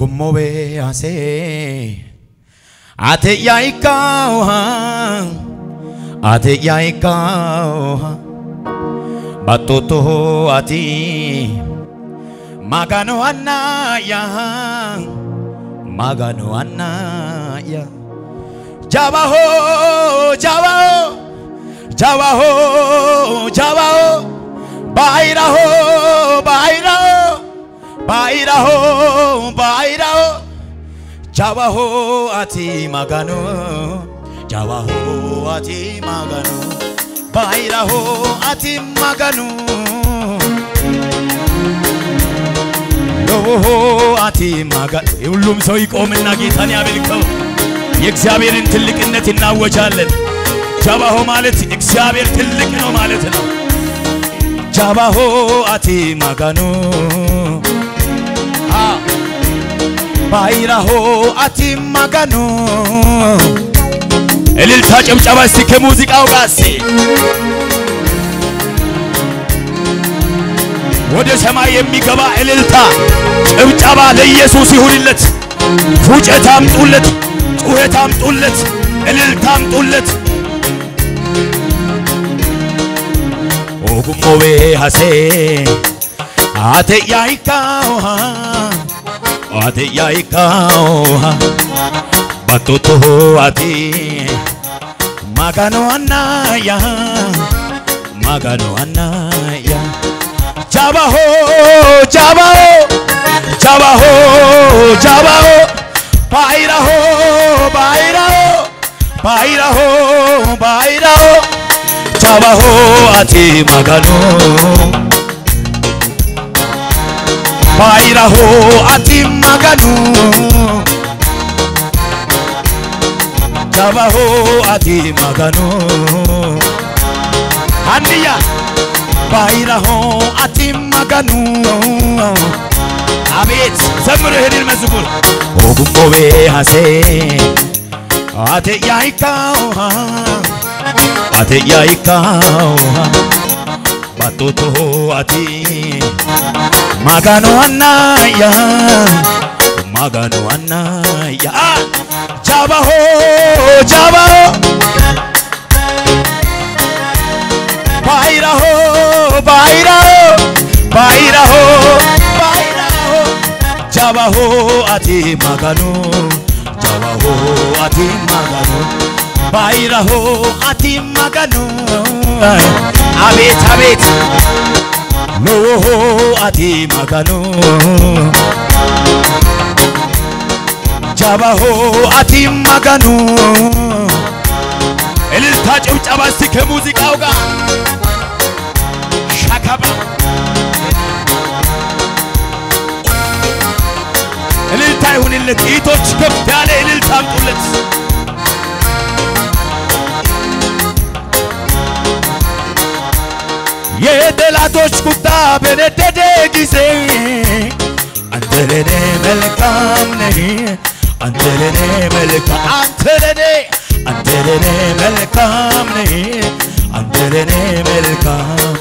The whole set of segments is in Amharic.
Gumobe ase ate yaikao batoto ati magano anaya Jawaho Bairaho Jawaho ati magano Bairaho ati magano Loho ati magano ሁሉም ሰው ይቆምና ጌታን ያመልከው የእግዚአብሔርን ትልቅነት እናወጃለን ጃባሆ ማለት እግዚአብሔር ትልቅ ነው ማለት ነው ጃባሆ አቲ ማጋኑ ባይራሆ አቲ ማጋኑ እልልታ ጨብጨባ እስቲ ከሙዚቃው ጋር ወደ ሰማይ የሚገባ እልልታ ጨብጨባ ለኢየሱስ ይሁንለት ፉጨት አምጡለት ጩኸት አምጡለት እልልታ አምጡለት ኦጉሞዌ ሐሴ አቴ ያይካው ባቶቶ አቲ ማጋኖ አናያ Jawaho Bairaho Jawaho ati magano Bairaho ati magano Jawaho ati magano Haniya Bairaho ati maganu Abet zamru hedil mazbur Ogumowe hase ate yaikao batoto ati maganu anaya Jawaho Bairaho Jawaho ati magano Bairaho ati magano Abet Loho ati magano Jawaho ati magano እልልታ ጨብጨባ እስቲ ከሙዚቃው ጋር ሻካባ እልልታ ይሁንለት ኢቶች ከፍ ያለ እልልታ አምጡለት የጠላቶች ቁጣ በነደደ ጊዜ አንተ ለኔ መልካም ነህ አንተ ለኔ መልካም ነህ አንተ ለኔ መልካም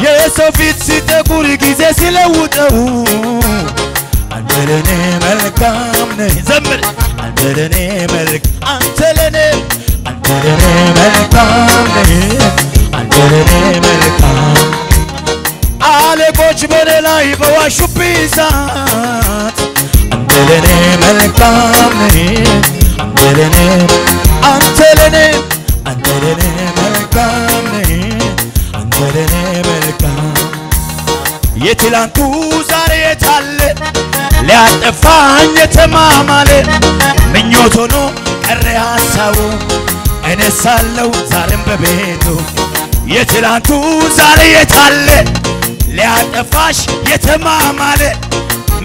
የሰው ፊት ሲጠቁር ጊዜ ሲለውጠው አንተ ለኔ መልካም ነህ ዘምር አንተ ለኔ መልካም ነህ አንተ ለኔ መልካም አለቆች በላይ በዋሹብኝ ሰዓት አንተ ለኔ መልካም ነህ አንተ ለኔ መልካም ነህ አንተ ለኔ መልካም የትላንቱ ዛሬ የታለ ሊያጠፋኝ የተማማለ ምኞት ሆኖ ቀረ ሐሳቡ እኔ ሳለው ዛሬም በቤቱ የትላንቱ ዛሬ የታለ ሊያጠፋሽ የተማማለ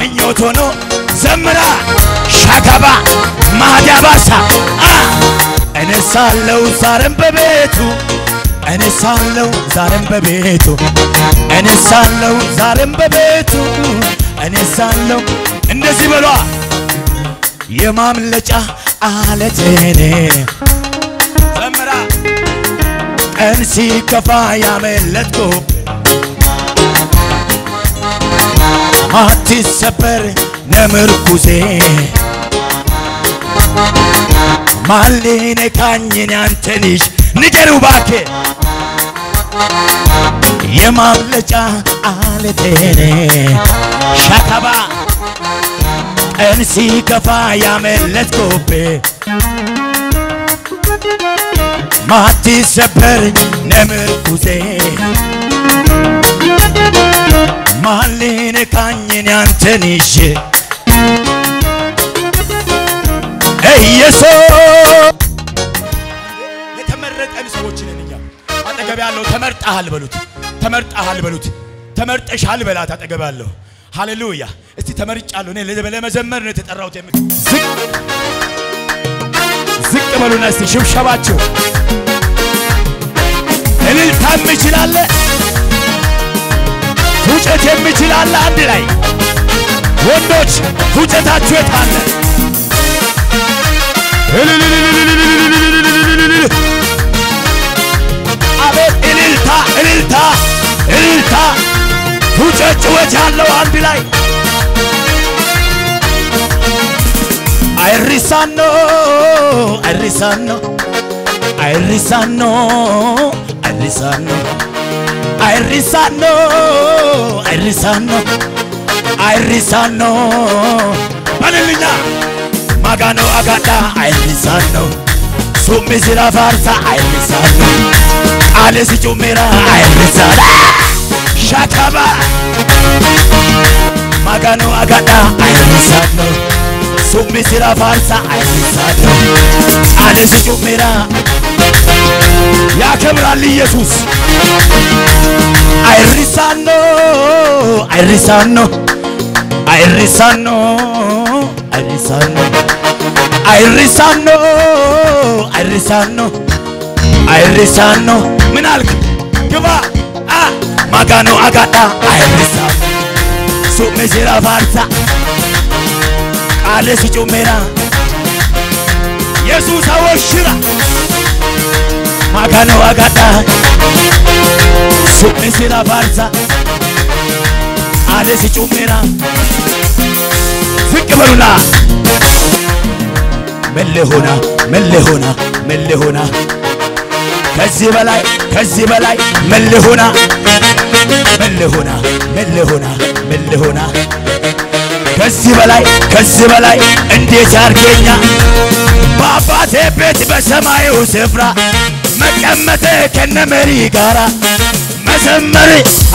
ምኞት ሆኖ ዘምራ ሻካባ ማዳባሳ እኔ ሳለው ዛሬም በቤቱ እኔ ሳለው ዛሬም በቤቱ እኔ ሳለው ዛሬም በቤቱ እኔ ሳለው እንደዚህ በሏ የማምለጫ አለቴኔ ዘምራ ቀን ሲከፋ ያመለጥኩ አትሰበር ነምርኩዜ ማሊኔ ካኝን አንተንሽ ንገሩ ባኬ የማምለጫ አለቴኔ ሻካባ እንሲ ከፋ ያመለጥኩብ ማቲ ሰበር ነምርኩዜ ማሊኔ ካኝን አንተንሽ ኢየሱስ የተመረጠን ሰዎች ነን እኛ አጠገብ ያለው ተመርጣሃል በሉት ተመርጣሃል በሉት ተመርጠሻል በላት አጠገብ ያለው ሃሌሉያ እስቲ ተመርጫለሁ እኔ ለመዘመር ነው የተጠራሁት ዝቅ በሉና እስቲ ሽብሸባችሁ እልልታም ይችላል ፉጨት የሚችላል አንድ ላይ ወንዶች ፉጨታችሁ የታለ አቤት እልልታ እልልታ እልልታ ፉጨት ጩኸት ያለው አንድ ላይ አይሪሳኖ አይሪሳኖ አይሪሳኖ አይሪሳኖ አይሪሳኖ አይሪሳኖ አይሪሳኖ ባለልኛ ማጋኖ አጋዳ አይሪሳኖ ሱሚዝራ ፋርሳ አይሪሳኖ አለሲ ጩሜራ አይሪሳኖ ሻካባ ማጋኖ አጋዳ አይሪሳኖ ሱሚዝራ ፋርሳ አይሪሳኖ አለሲ ጩሜራ ያከብራል ኢየሱስ አይሪሳኖ አይሪሳኖ አይሪሳኖ አይሪሳኖ አይሪሳኖ አይሪሳኖ አይሪሳኖ ምን አልክ ግባ ማጋኖ አጋዳ አይሪሳኖ ሱሜራ ፋርሳ አለሲ ጩሜራ ኢየሱስ አወሽራ ማጋኖ አጋዳ ሱሜራ ፋርሳ አለሲ ጩሜራ ዝቅ በሉና መለሆና መለሆና መለሆና ከዚህ በላይ መለሆና መለሆና መለሆና መለሆና ከዚህ በላይ እንዴት ያርገኛ በአባቴ ቤት በሰማዩ ስፍራ መቀመጥ ከነመሪ ጋራ መዘመር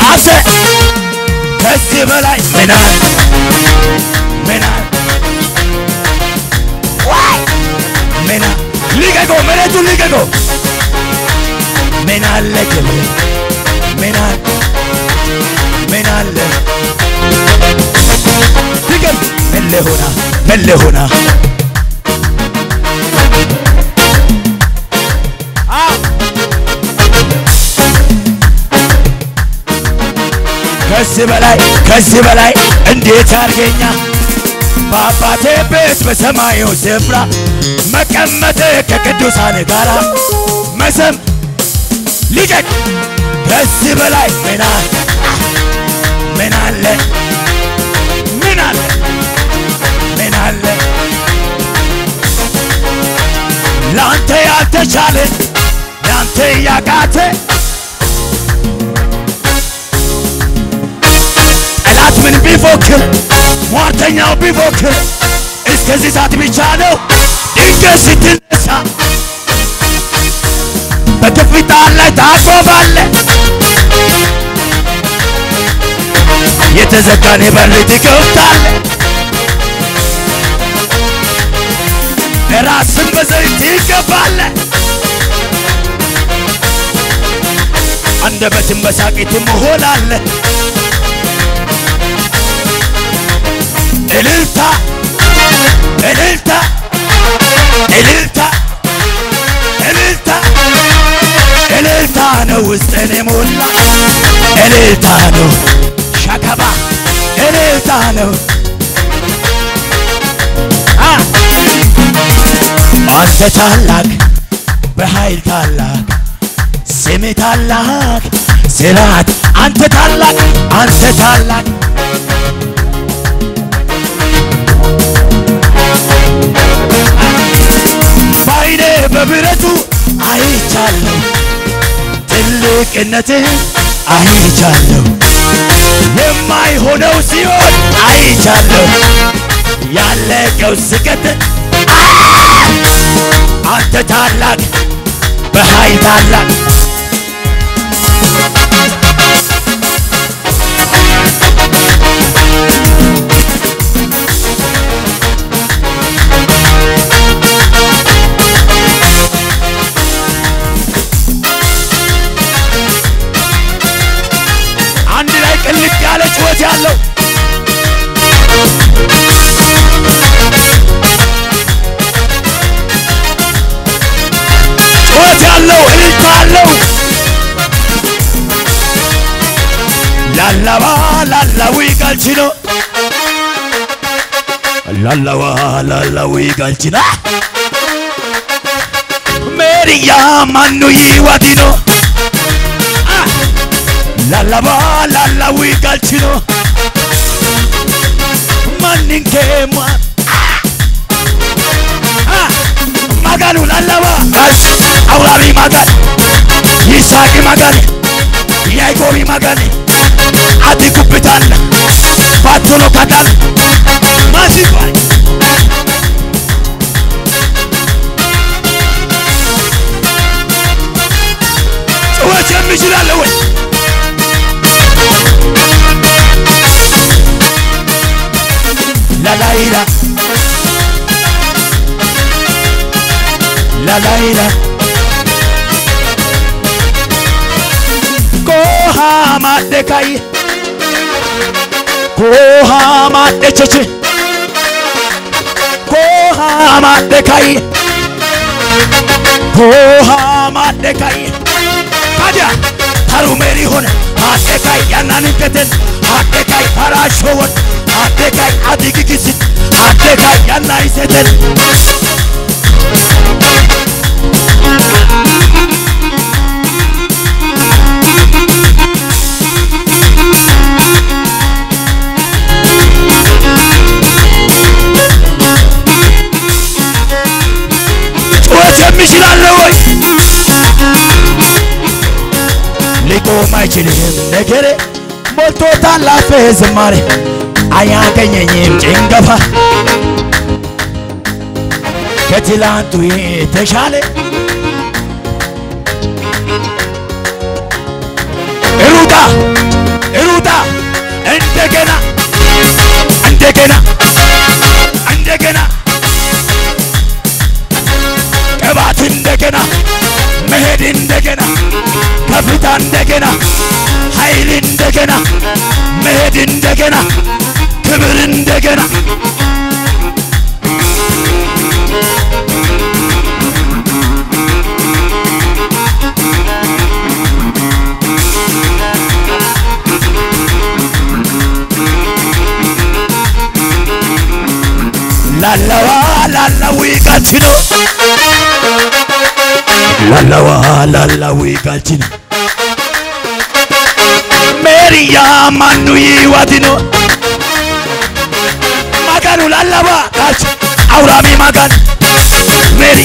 አሰ ከዚህ በላይ ምናል ምናል ምና ሊገጎ መሬቱ ሊገጎ ምናለ ክብር ምናለ ትገም መለሆና ከዚህ በላይ እንዴት አርገኛ በአባቴ ቤት በሰማዩ ስፍራ መቀመጥ ከቅዱሳን ጋራ መሰም ሊቀቅ ከዚህ በላይ ምናለ ላንተ ያልተቻለ ላንተ ያቃተ ጠላት ምን ቢፎክር ሟርተኛው ቢፎክር እስከዚህ ሰዓት ብቻ ነው ድንገት ስትነሳ በከፍታ ላይ ታቆማለህ የተዘጋን በር ትከፍታለህ ራስን በዘይት ይገባለህ አንደበትን በሳቅ ትሞላለህ እልልታ እልልታ እልልታ እልልታ እልልታ ነው ውስጥን የሞላ እልልታ ነው ሻካባ እልልታ ነው አንተ ታላቅ በኃይል ታላቅ ስም ታላቅ ስራት አንተ ታላቅ በብረቱ አይቻለሁ ትልቅነትህ አይቻለሁ የማይሆነው ሲሆን አይቻለሁ ያለቀው ስቀጥል አንተ ታላቅ በኃይል ታላቅ አንድ ላይ ቅልቅ ያለ ጩኸት ያለው ጩኸት ያለው እልልታ ያለው ላላባ ላላዊ ጋልቺኖ ላላዋ ላላዊ ጋልቺና ሜሪያ ማኑ ይዋዲኖ ላላባ ላላዊ ጋልቺኖ ማንንኬማ ማጋኑ ላላባ አውራሪ ማጋን ይሳቂ ማጋን ያይቆቢ ማጋን አዲኩብታል ባቶሎ ካታል ማሲባይ ጩኸት የሚችላል ወይ ላላይላ ላላይላ ኮሃ ማደካይ ኮሃ ማደቸች ኮሃ ማደካይ ኮሃ ማደካይ ታዲያ ታሩሜሪ ሆነ አደካይ ያናንከተን አደካይ ፓራሾወን አደካይ አዲግግስት አደካይ ያናይሰተን ጩኸት የሚችላል ወይ ሊቆም አይችልም ነገሬ ሞልቶታል አፌ ዝማሬ አያገኘኝም ጭንገፋ ከትላንቱ የተሻለ ሩጣ ሩጣ እንደገና እንደገና እንደገና ቅባት እንደገና መሄድ እንደገና ከፍታ እንደገና ኃይል እንደገና መሄድ እንደገና ክብር እንደገና ላላዋ ላላዊ ጋልቺኖ ላላዋ ላላዊ ጋልቺኖ ሜሪያ ማኑ ይዋዲኖ ማጋኑ ላላባ ጋልቺ አውራሚ ማጋን ሜሪ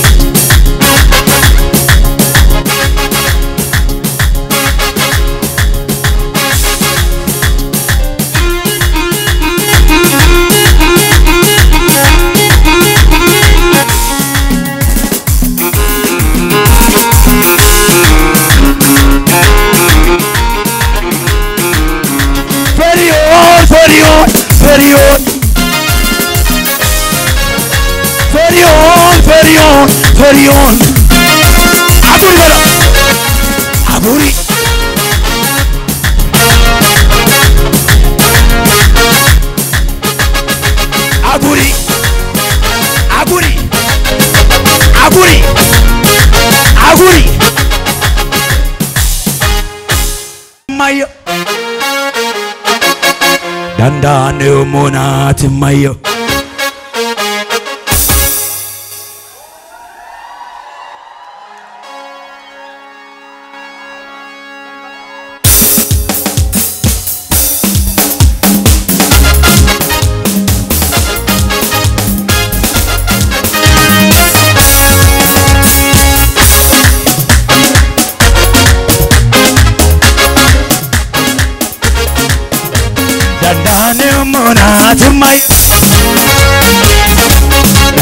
ፈሪዮን አቡሪ በላ አቡሪ አቡሪ አቡሪ አቡሪ አቡሪ ማዮ ዳንዳኔው ሞናት ማዮ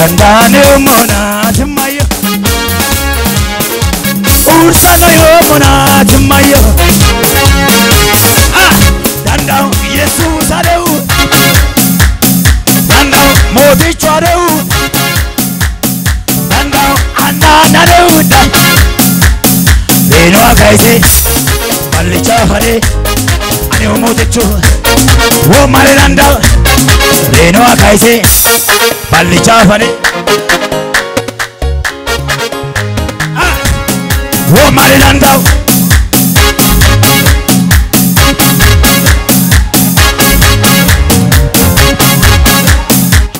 dandane mona timayo ursano yo mona timayo dandao Jesus adeu dandao modi choreu dandao anana adeu beno akaise ballicha hare ane modi chu wo mare dandao beno akaise ballicha hare wo mare dandao